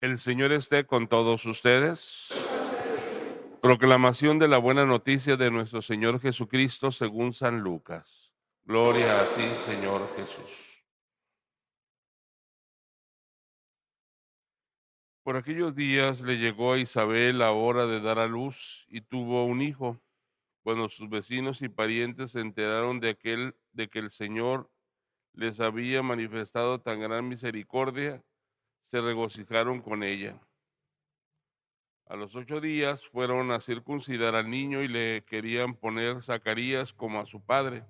El Señor esté con todos ustedes. Proclamación de la buena noticia de nuestro Señor Jesucristo según San Lucas. Gloria a ti, Señor Jesús. Por aquellos días le llegó a Isabel la hora de dar a luz y tuvo un hijo. Cuando sus vecinos y parientes se enteraron de que el Señor les había manifestado tan gran misericordia, se regocijaron con ella. A los 8 días fueron a circuncidar al niño y le querían poner Zacarías como a su padre,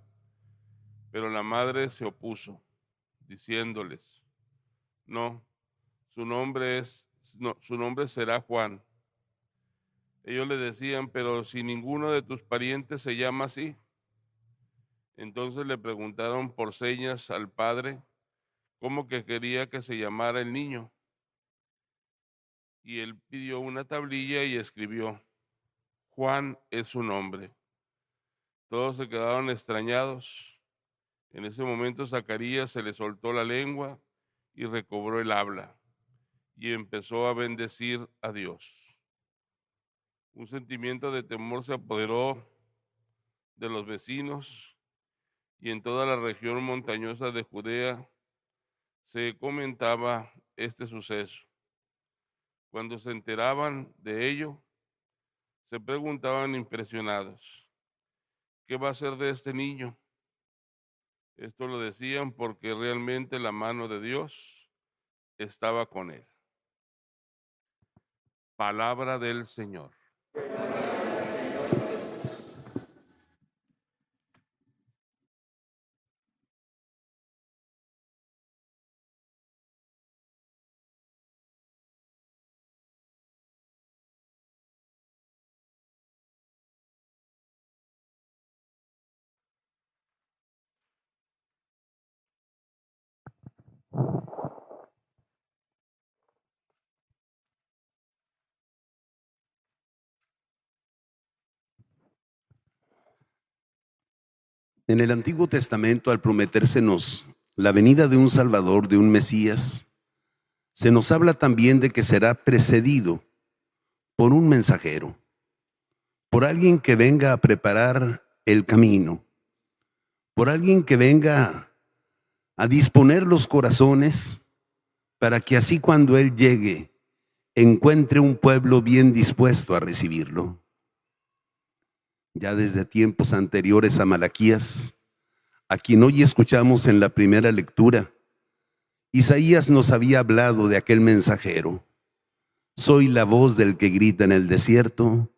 pero la madre se opuso, diciéndoles, no, su nombre será Juan. Ellos le decían, pero si ninguno de tus parientes se llama así. Entonces le preguntaron por señas al padre cómo que quería que se llamara el niño. Y él pidió una tablilla y escribió, Juan es su nombre. Todos se quedaron extrañados. En ese momento Zacarías se le soltó la lengua y recobró el habla y empezó a bendecir a Dios. Un sentimiento de temor se apoderó de los vecinos y en toda la región montañosa de Judea se comentaba este suceso. Cuando se enteraban de ello, se preguntaban impresionados, ¿qué va a ser de este niño? Esto lo decían porque realmente la mano de Dios estaba con él. Palabra del Señor. En el Antiguo Testamento, al prometérsenos la venida de un Salvador, de un Mesías, se nos habla también de que será precedido por un mensajero, por alguien que venga a preparar el camino, por alguien que venga a disponer los corazones para que así cuando Él llegue, encuentre un pueblo bien dispuesto a recibirlo. Ya desde tiempos anteriores a Malaquías, a quien hoy escuchamos en la primera lectura, Isaías nos había hablado de aquel mensajero. Soy la voz del que grita en el desierto,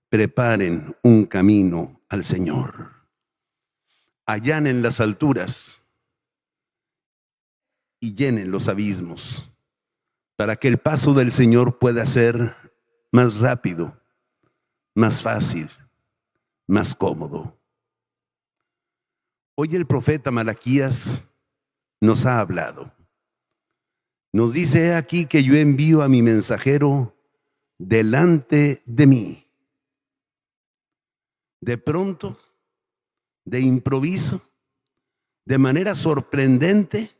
preparen un camino al Señor. Allanen las alturas y llenen los abismos, para que el paso del Señor pueda ser más rápido, más fácil, más cómodo. Hoy el profeta Malaquías nos ha hablado. Nos dice, he aquí que yo envío a mi mensajero delante de mí. De pronto, de improviso, de manera sorprendente,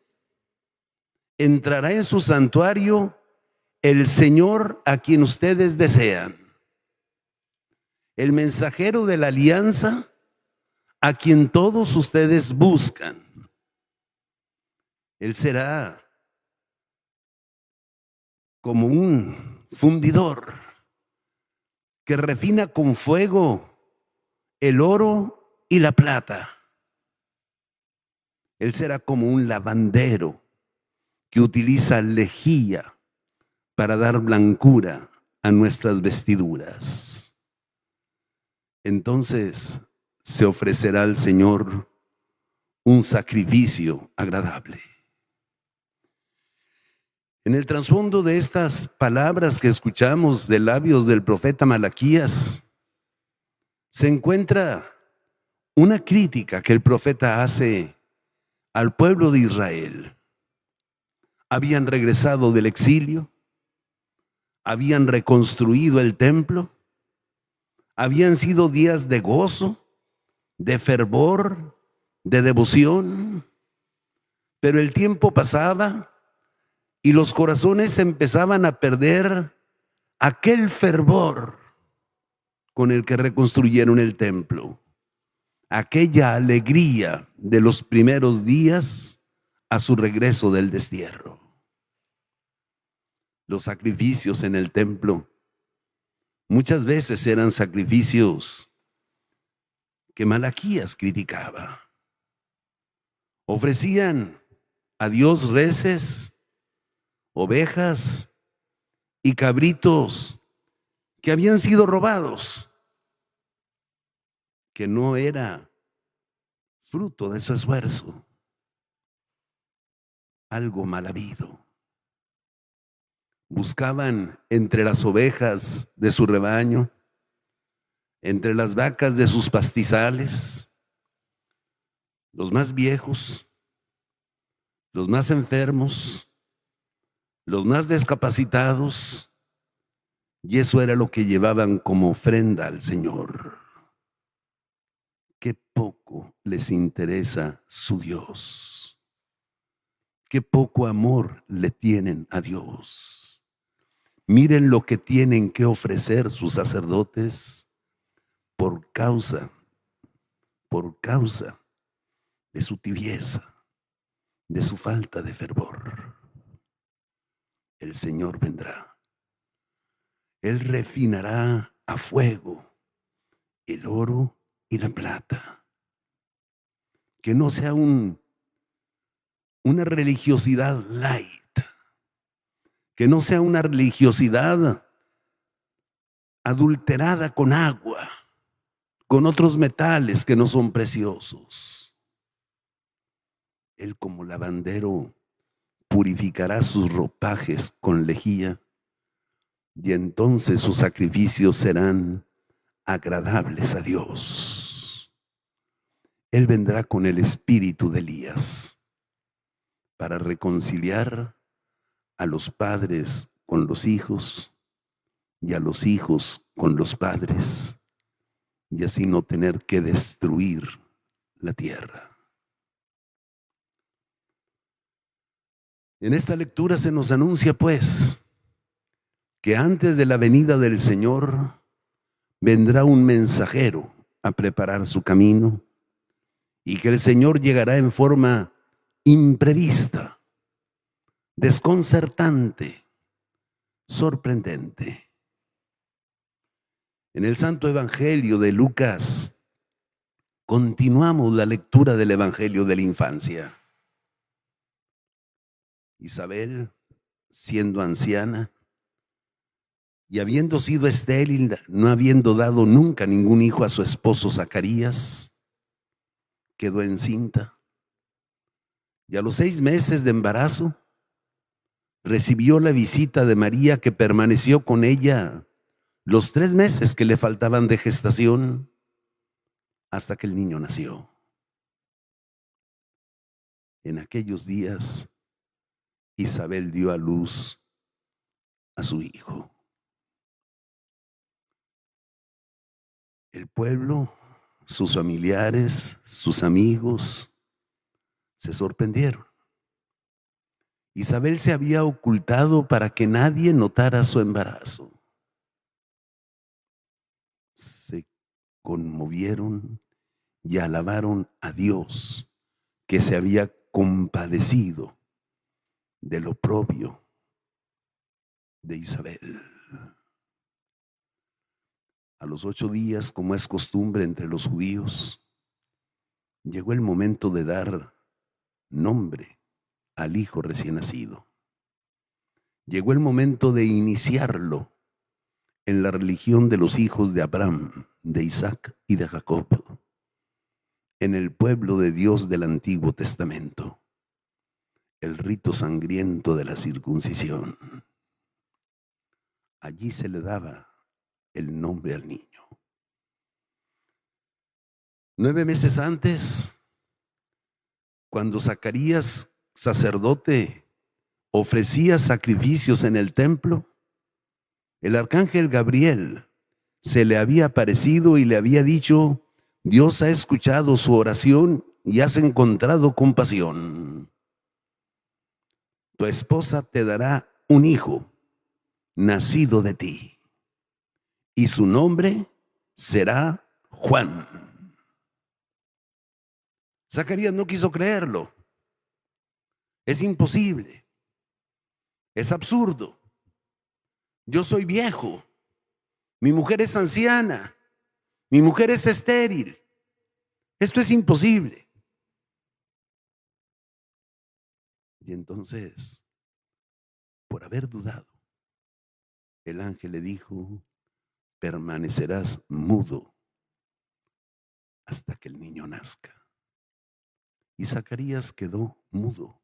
entrará en su santuario el Señor a quien ustedes desean. El mensajero de la alianza a quien todos ustedes buscan. Él será como un fundidor que refina con fuego el oro y la plata. Él será como un lavandero que utiliza lejía para dar blancura a nuestras vestiduras. Entonces se ofrecerá al Señor un sacrificio agradable. En el trasfondo de estas palabras que escuchamos de labios del profeta Malaquías, se encuentra una crítica que el profeta hace al pueblo de Israel. Habían regresado del exilio, habían reconstruido el templo, habían sido días de gozo, de fervor, de devoción, pero el tiempo pasaba y los corazones empezaban a perder aquel fervor con el que reconstruyeron el templo, aquella alegría de los primeros días a su regreso del destierro. Los sacrificios en el templo muchas veces eran sacrificios que Malaquías criticaba. Ofrecían a Dios reses, ovejas y cabritos que habían sido robados, que no era fruto de su esfuerzo, algo mal habido. Buscaban entre las ovejas de su rebaño, entre las vacas de sus pastizales, los más viejos, los más enfermos, los más discapacitados, y eso era lo que llevaban como ofrenda al Señor. Qué poco les interesa su Dios. Qué poco amor le tienen a Dios. Miren lo que tienen que ofrecer sus sacerdotes por causa de su tibieza, de su falta de fervor. El Señor vendrá. Él refinará a fuego el oro y la plata. Que no sea una religiosidad light. Que no sea una religiosidad adulterada con agua, con otros metales que no son preciosos. Él, como lavandero, purificará sus ropajes con lejía, y entonces sus sacrificios serán agradables a Dios. Él vendrá con el espíritu de Elías para reconciliar a los padres con los hijos y a los hijos con los padres, y así no tener que destruir la tierra. En esta lectura se nos anuncia, pues, que antes de la venida del Señor vendrá un mensajero a preparar su camino, y que el Señor llegará en forma imprevista, desconcertante, sorprendente. En el Santo Evangelio de Lucas continuamos la lectura del Evangelio de la infancia. Isabel, siendo anciana y habiendo sido estéril, no habiendo dado nunca ningún hijo a su esposo Zacarías, quedó encinta. Y a los 6 meses de embarazo recibió la visita de María, que permaneció con ella los 3 meses que le faltaban de gestación hasta que el niño nació. En aquellos días, Isabel dio a luz a su hijo. El pueblo, sus familiares, sus amigos, se sorprendieron. Isabel se había ocultado para que nadie notara su embarazo. Se conmovieron y alabaron a Dios, que se había compadecido del oprobio de Isabel. A los 8 días, como es costumbre entre los judíos, llegó el momento de dar nombre al hijo recién nacido. Llegó el momento de iniciarlo en la religión de los hijos de Abraham, de Isaac y de Jacob, en el pueblo de Dios del Antiguo Testamento, el rito sangriento de la circuncisión. Allí se le daba el nombre al niño. 9 meses antes, cuando Zacarías, sacerdote, ofrecía sacrificios en el templo, el arcángel Gabriel se le había aparecido y le había dicho: Dios ha escuchado su oración y has encontrado compasión. tu esposa te dará un hijo nacido de ti, y su nombre será Juan. Zacarías no quiso creerlo. Es imposible. Es absurdo. Yo soy viejo. Mi mujer es anciana. Mi mujer es estéril. Esto es imposible. Y entonces, por haber dudado, el ángel le dijo: permanecerás mudo hasta que el niño nazca. Y Zacarías quedó mudo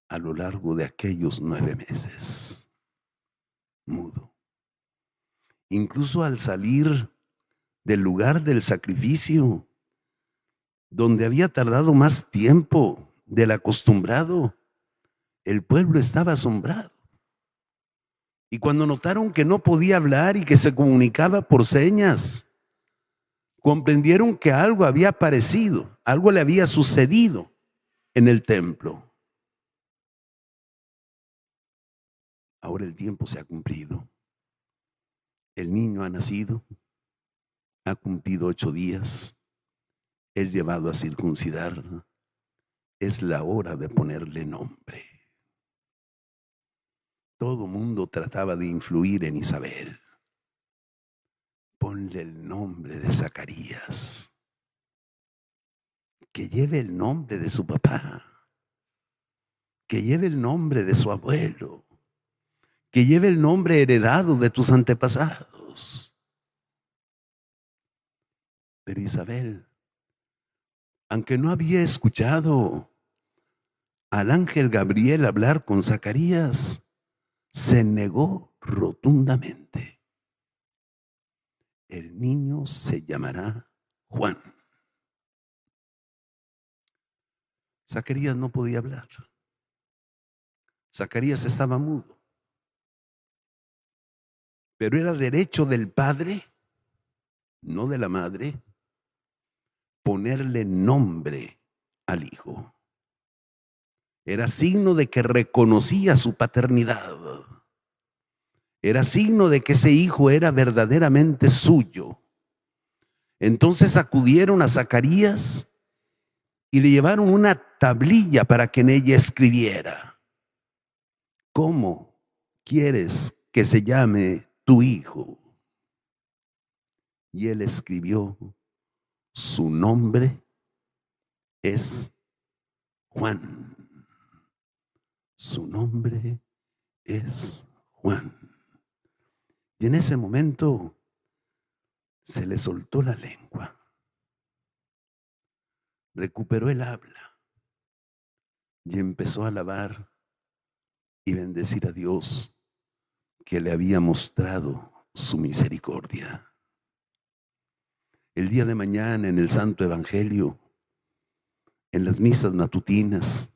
a lo largo de aquellos 9 meses. Mudo. Incluso al salir del lugar del sacrificio, donde había tardado más tiempo del acostumbrado, el pueblo estaba asombrado. Y cuando notaron que no podía hablar y que se comunicaba por señas, comprendieron que algo había aparecido, algo le había sucedido en el templo. Ahora el tiempo se ha cumplido. El niño ha nacido, ha cumplido 8 días, es llevado a circuncidar. Es la hora de ponerle nombre. Todo mundo trataba de influir en Isabel. Ponle el nombre de Zacarías, que lleve el nombre de su papá, que lleve el nombre de su abuelo, que lleve el nombre heredado de tus antepasados. Pero Isabel, aunque no había escuchado al ángel Gabriel hablar con Zacarías, se negó rotundamente. El niño se llamará Juan. Zacarías no podía hablar. Zacarías estaba mudo. Pero era derecho del padre, no de la madre, ponerle nombre al hijo. Era signo de que reconocía su paternidad. Era signo de que ese hijo era verdaderamente suyo. Entonces acudieron a Zacarías y le llevaron una tablilla para que en ella escribiera: ¿cómo quieres que se llame tu hijo? Y él escribió: su nombre es Juan. Su nombre es Juan. Y en ese momento se le soltó la lengua. Recuperó el habla y empezó a alabar y bendecir a Dios, que le había mostrado su misericordia. El día de mañana, en el Santo Evangelio, en las misas matutinas,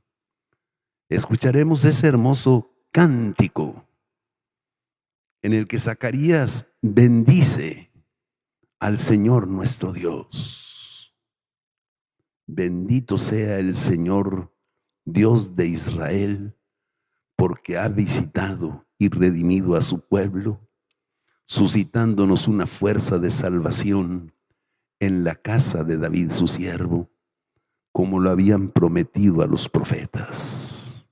escucharemos ese hermoso cántico en el que Zacarías bendice al Señor nuestro Dios. Bendito sea el Señor, Dios de Israel, porque ha visitado y redimido a su pueblo, suscitándonos una fuerza de salvación en la casa de David su siervo, como lo habían prometido a los profetas.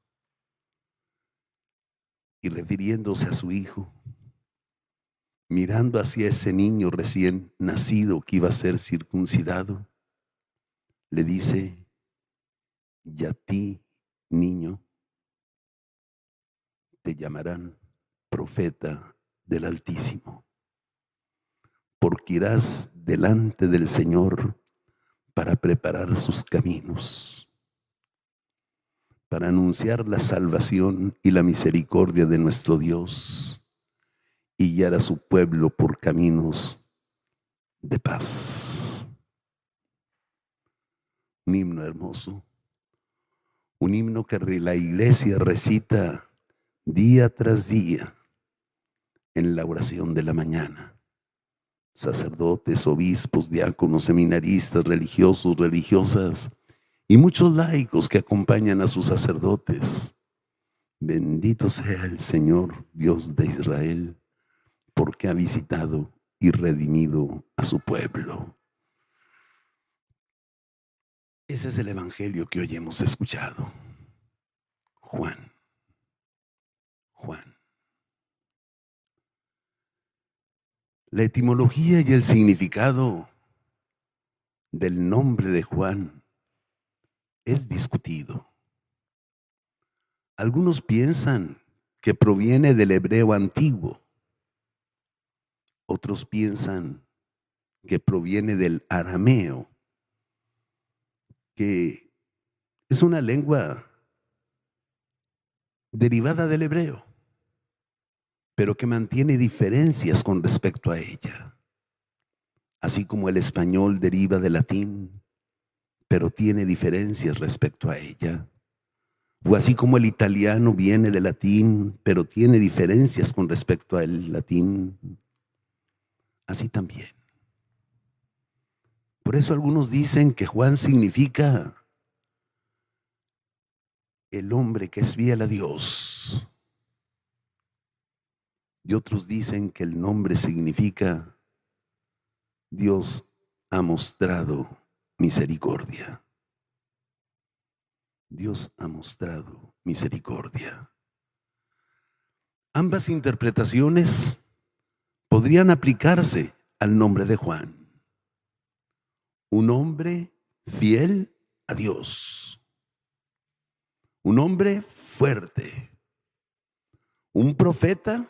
Y refiriéndose a su hijo, mirando hacia ese niño recién nacido que iba a ser circuncidado, le dice: y a ti, niño, te llamarán profeta del Altísimo, porque irás delante del Señor para preparar sus caminos, para anunciar la salvación y la misericordia de nuestro Dios, y guiar a su pueblo por caminos de paz. Un himno hermoso, un himno que la iglesia recita día tras día en la oración de la mañana. Sacerdotes, obispos, diáconos, seminaristas, religiosos, religiosas y muchos laicos que acompañan a sus sacerdotes Bendito sea el Señor, Dios de Israel, porque ha visitado y redimido a su pueblo. Ese es el evangelio que hoy hemos escuchado. Juan. La etimología y el significado del nombre de Juan es discutido. Algunos piensan que proviene del hebreo antiguo. Otros piensan que proviene del arameo, que es una lengua derivada del hebreo, pero que mantiene diferencias con respecto a ella. Así como el español deriva del latín, pero tiene diferencias respecto a ella. O así como el italiano viene del latín, pero tiene diferencias con respecto al latín. Así también. Por eso algunos dicen que Juan significa el hombre que es fiel a Dios. Y otros dicen que el nombre significa Dios ha mostrado misericordia. Dios ha mostrado misericordia. Ambas interpretaciones podrían aplicarse al nombre de Juan. Un hombre fiel a Dios. Un hombre fuerte. Un profeta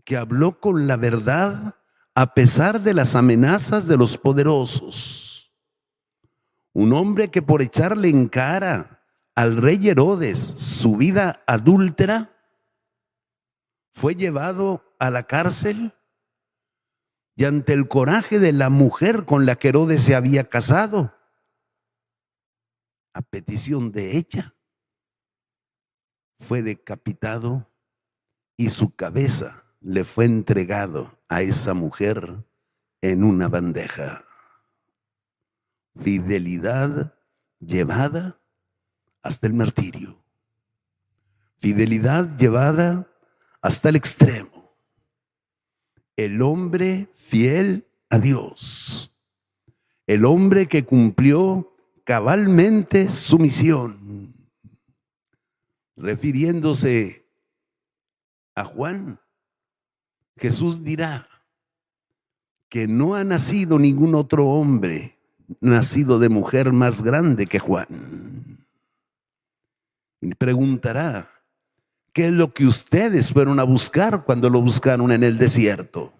que habló con la verdad a pesar de las amenazas de los poderosos. Un hombre que por echarle en cara al rey Herodes su vida adúltera, fue llevado a la cárcel y ante el coraje de la mujer con la que Herodes se había casado, a petición de ella, fue decapitado y su cabeza le fue entregado a esa mujer en una bandeja. Fidelidad llevada hasta el martirio. Fidelidad llevada hasta el extremo. El hombre fiel a Dios. El hombre que cumplió cabalmente su misión. Refiriéndose a Juan, Jesús dirá que no ha nacido ningún otro hombre nacido de mujer más grande que Juan. Y preguntará, ¿qué es lo que ustedes fueron a buscar cuando lo buscaron en el desierto?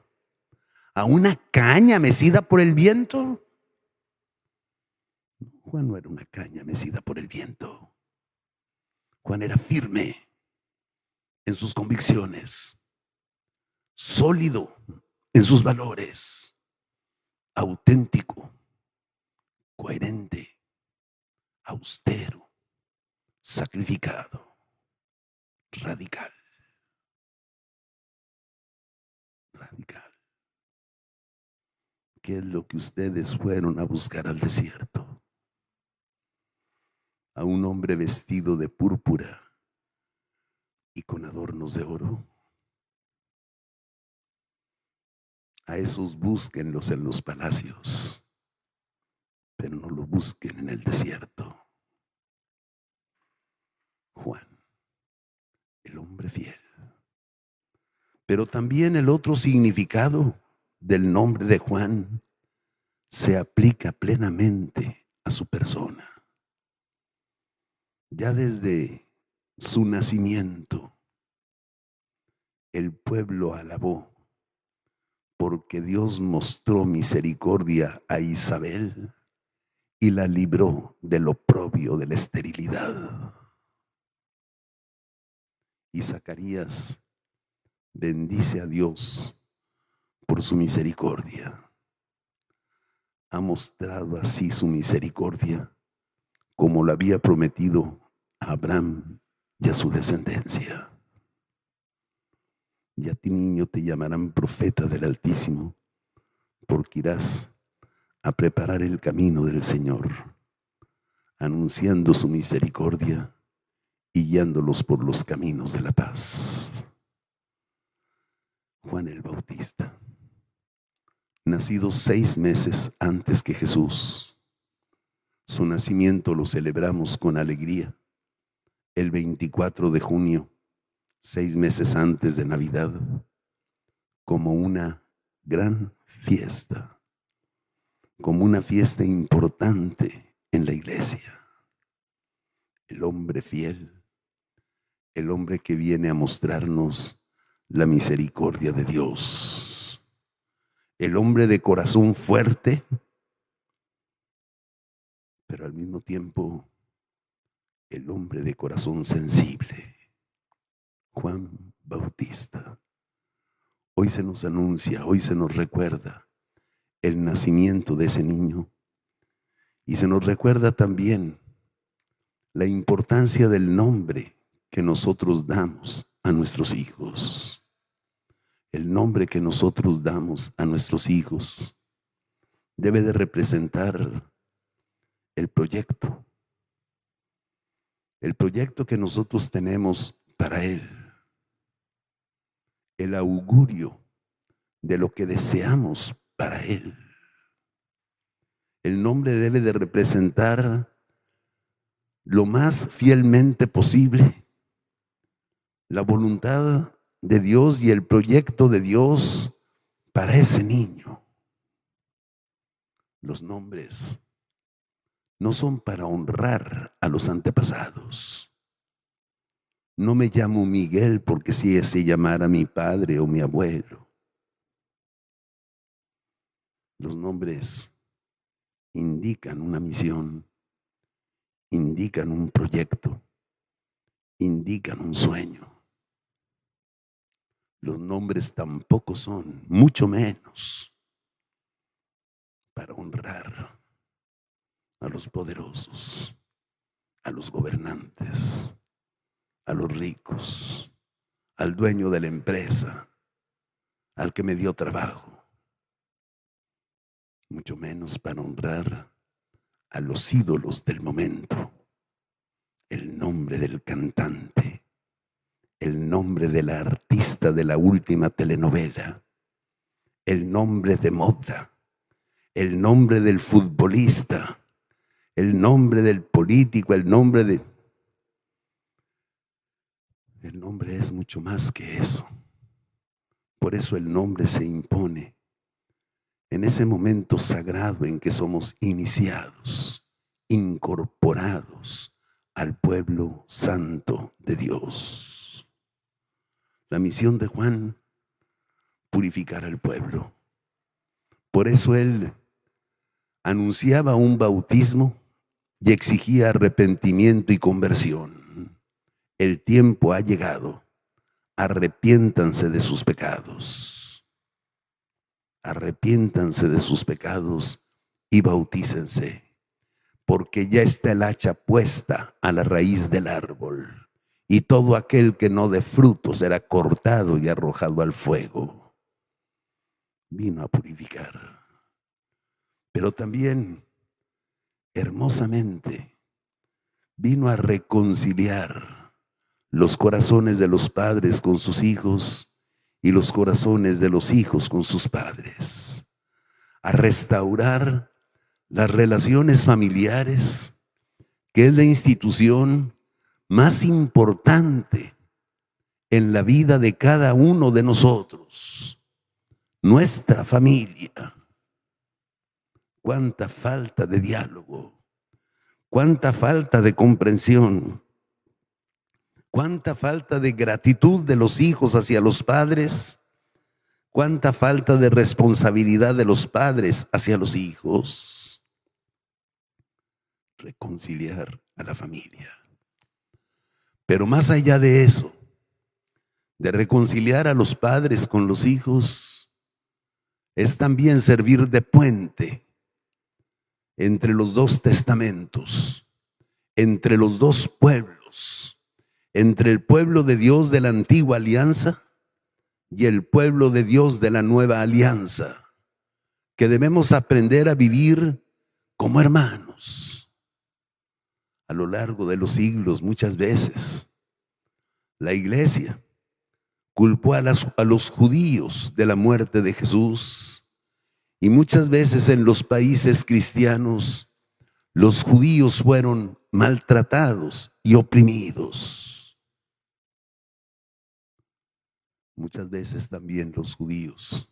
¿A una caña mecida por el viento? Juan no era una caña mecida por el viento. Juan era firme en sus convicciones, sólido en sus valores, auténtico, coherente, austero, sacrificado, radical. Radical. ¿Qué es lo que ustedes fueron a buscar al desierto? A un hombre vestido de púrpura y con adornos de oro. A esos búsquenlos en los palacios, pero no lo busquen en el desierto. Juan, el hombre fiel. Pero también el otro significado del nombre de Juan se aplica plenamente a su persona. Ya desde su nacimiento, el pueblo alabó porque Dios mostró misericordia a Isabel y la libró del oprobio de la esterilidad. Y Zacarías bendice a Dios por su misericordia. Ha mostrado así su misericordia como lo había prometido a Abraham y a su descendencia. Y a ti, niño, te llamarán profeta del Altísimo, porque irás a preparar el camino del Señor, anunciando su misericordia y guiándolos por los caminos de la paz. Juan el Bautista, nacido 6 meses antes que Jesús. Su nacimiento lo celebramos con alegría el 24 de junio, 6 meses antes de Navidad, como una gran fiesta, como una fiesta importante en la iglesia. El hombre fiel, el hombre que viene a mostrarnos la misericordia de Dios, el hombre de corazón fuerte, pero al mismo tiempo el hombre de corazón sensible, Juan Bautista. Hoy se nos anuncia, hoy se nos recuerda el nacimiento de ese niño y se nos recuerda también la importancia del nombre que nosotros damos a nuestros hijos. El nombre que nosotros damos a nuestros hijos debe de representar el proyecto que nosotros tenemos para él, el augurio de lo que deseamos para él. El nombre debe de representar lo más fielmente posible la voluntad de Dios y el proyecto de Dios para ese niño. Los nombres no son para honrar a los antepasados. No me llamo Miguel porque si se llamara mi padre o mi abuelo. Los nombres indican una misión, indican un proyecto, indican un sueño. Los nombres tampoco son, mucho menos, para honrar a los poderosos, a los gobernantes, a los ricos, al dueño de la empresa, al que me dio trabajo. Mucho menos para honrar a los ídolos del momento, el nombre del cantante, el nombre de la artista de la última telenovela, el nombre de moda, el nombre del futbolista, el nombre del político, el nombre es mucho más que eso. Por eso el nombre se impone en ese momento sagrado en que somos iniciados, incorporados al pueblo santo de Dios. La misión de Juan, purificar al pueblo. Por eso él anunciaba un bautismo y exigía arrepentimiento y conversión. El tiempo ha llegado. Arrepiéntanse de sus pecados. Arrepiéntanse de sus pecados y bautícense, porque ya está el hacha puesta a la raíz del árbol, y todo aquel que no dé fruto será cortado y arrojado al fuego. Vino a purificar, pero también hermosamente vino a reconciliar los corazones de los padres con sus hijos y los corazones de los hijos con sus padres, a restaurar las relaciones familiares, que es la institución más importante en la vida de cada uno de nosotros, nuestra familia. Cuánta falta de diálogo, cuánta falta de comprensión, cuánta falta de gratitud de los hijos hacia los padres, cuánta falta de responsabilidad de los padres hacia los hijos. Reconciliar a la familia. Pero más allá de eso, de reconciliar a los padres con los hijos, es también servir de puente entre los dos testamentos, entre los dos pueblos, entre el pueblo de Dios de la antigua alianza y el pueblo de Dios de la nueva alianza, que debemos aprender a vivir como hermanos, A lo largo de los siglos, muchas veces, la iglesia culpó a los judíos de la muerte de Jesús, y muchas veces en los países cristianos los judíos fueron maltratados y oprimidos. Muchas veces también los judíos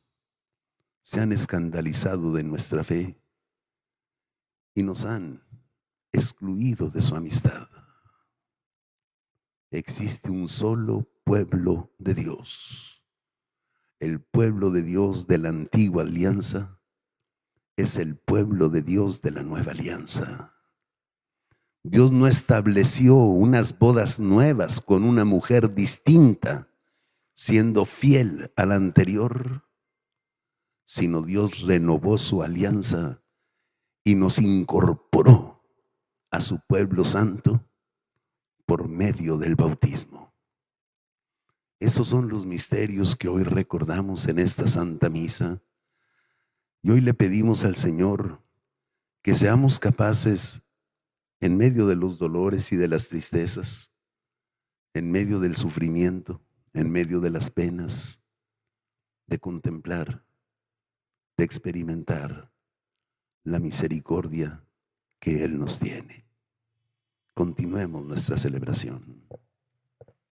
se han escandalizado de nuestra fe y nos han excluido de su amistad. Existe un solo pueblo de Dios. El pueblo de Dios de la antigua alianza es el pueblo de Dios de la nueva alianza. Dios no estableció unas bodas nuevas con una mujer distinta, siendo fiel a la anterior, sino Dios renovó su alianza y nos incorporó a su pueblo santo por medio del bautismo. Esos son los misterios que hoy recordamos en esta Santa Misa. Y hoy le pedimos al Señor que seamos capaces, en medio de los dolores y de las tristezas, en medio del sufrimiento, en medio de las penas, de contemplar, de experimentar la misericordia que Él nos tiene. Continuemos nuestra celebración.